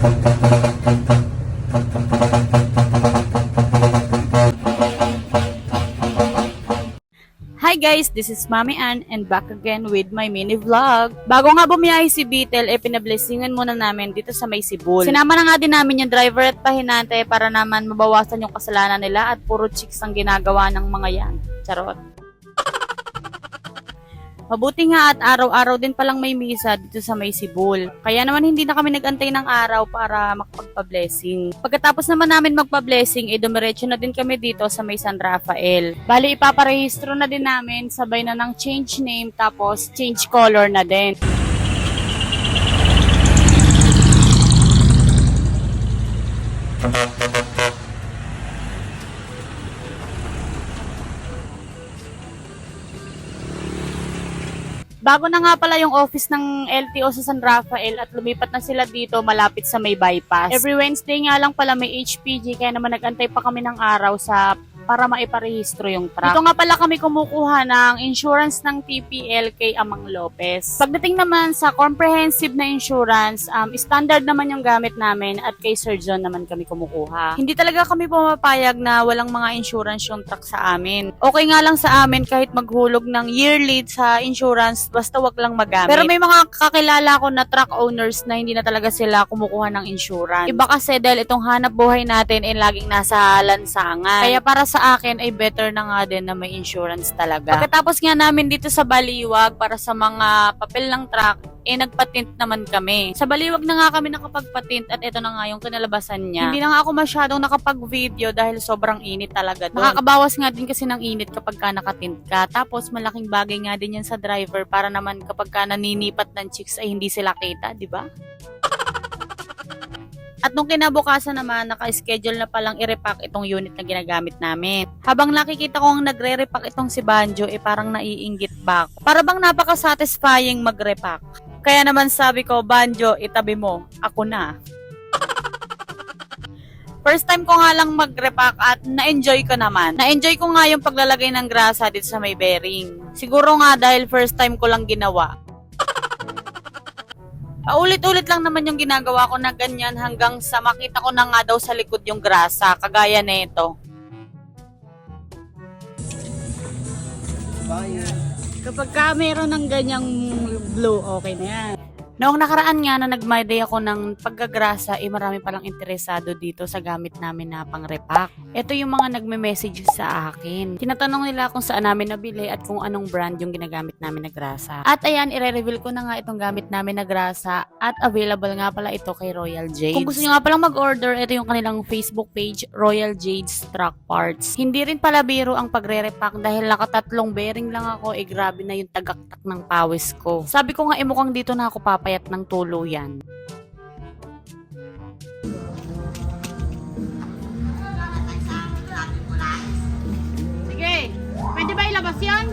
Hi guys, this is Mami Ann and back again with my mini vlog. Bago nga bumiyahe si Beetle, pinablessingan muna namin dito sa may Sibol. Sinama na nga din namin yung driver at pahinante para naman mabawasan yung kasalanan nila at puro chicks ang ginagawa ng mga yan. Charot. Mabuti nga at araw-araw din palang may misa dito sa may Sibol. Kaya naman hindi na kami nagantay ng araw para makapagpa-blessing. Pagkatapos naman namin magpa-blessing, dumiretso na din kami dito sa may San Rafael. Bali, ipaparehistro na din namin, sabay na ng change name, tapos change color na din. Bago na nga pala yung office ng LTO sa San Rafael at lumipat na sila dito malapit sa may bypass. Every Wednesday nga lang pala may HPG kaya naman nagantay pa kami ng araw para maiparehistro yung truck. Dito nga pala kami kumukuha ng insurance ng TPL kay Amang Lopez. Pagdating naman sa comprehensive na insurance, standard naman yung gamit namin at kay Sir John naman kami kumukuha. Hindi talaga kami pumapayag na walang mga insurance yung truck sa amin. Okay nga lang sa amin kahit maghulog ng yearly sa insurance basta wag lang magamit. Pero may mga kakilala ko na truck owners na hindi na talaga sila kumukuha ng insurance. Iba kasi dahil itong hanap buhay natin ay laging nasa lansangan. Kaya para sa akin ay better na nga din na may insurance talaga. Pagkatapos nga namin dito sa Baliwag para sa mga papel ng truck, nagpatint naman kami. Sa Baliwag na nga kami nakapagpatint at ito na nga yung kinalabasan niya. Hindi na nga ako masyadong nakapag-video dahil sobrang init talaga doon. Nakakabawas nga din kasi ng init kapag ka nakatint ka. Tapos malaking bagay nga din yan sa driver para naman kapag ka naninipat ng chicks ay hindi sila kita, di ba? At nung kinabukasan naman, naka-schedule na palang i-repack itong unit na ginagamit namin. Habang nakikita ko ang nagre-repack itong si Banjo, parang naiinggit ba ako. Para bang napaka-satisfying mag-repack. Kaya naman sabi ko, Banjo, itabi mo, ako na. First time ko nga lang mag-repack at na-enjoy ko naman. Na-enjoy ko nga yung paglalagay ng grasa dito sa may bearing. Siguro nga dahil first time ko lang ginawa. Paulit-ulit lang naman yung ginagawa ko na ganyan hanggang sa makita ko na nga daw sa likod yung grasa, kagaya nito. Kapag ka meron ng ganyang blue, okay na yan. Noong nakaraan nga na nag-my-day ako ng paggagrasa, marami palang interesado dito sa gamit namin na pang-repack. Ito yung mga nagme-message sa akin. Tinatanong nila kung saan namin nabili at kung anong brand yung ginagamit namin na grasa. At ayan, i-reveal ko na nga itong gamit namin na grasa at available nga pala ito kay Royal Jades. Kung gusto nyo nga palang mag-order, ito yung kanilang Facebook page, Royal Jades Truck Parts. Hindi rin pala biro ang pagre-repack dahil nakatatlong bearing lang ako, grabe na yung tagaktak ng pawis ko. Sabi ko nga, mukhang dito na ako papayat ng tuluyan. Sige, pwede ba ilabas yan?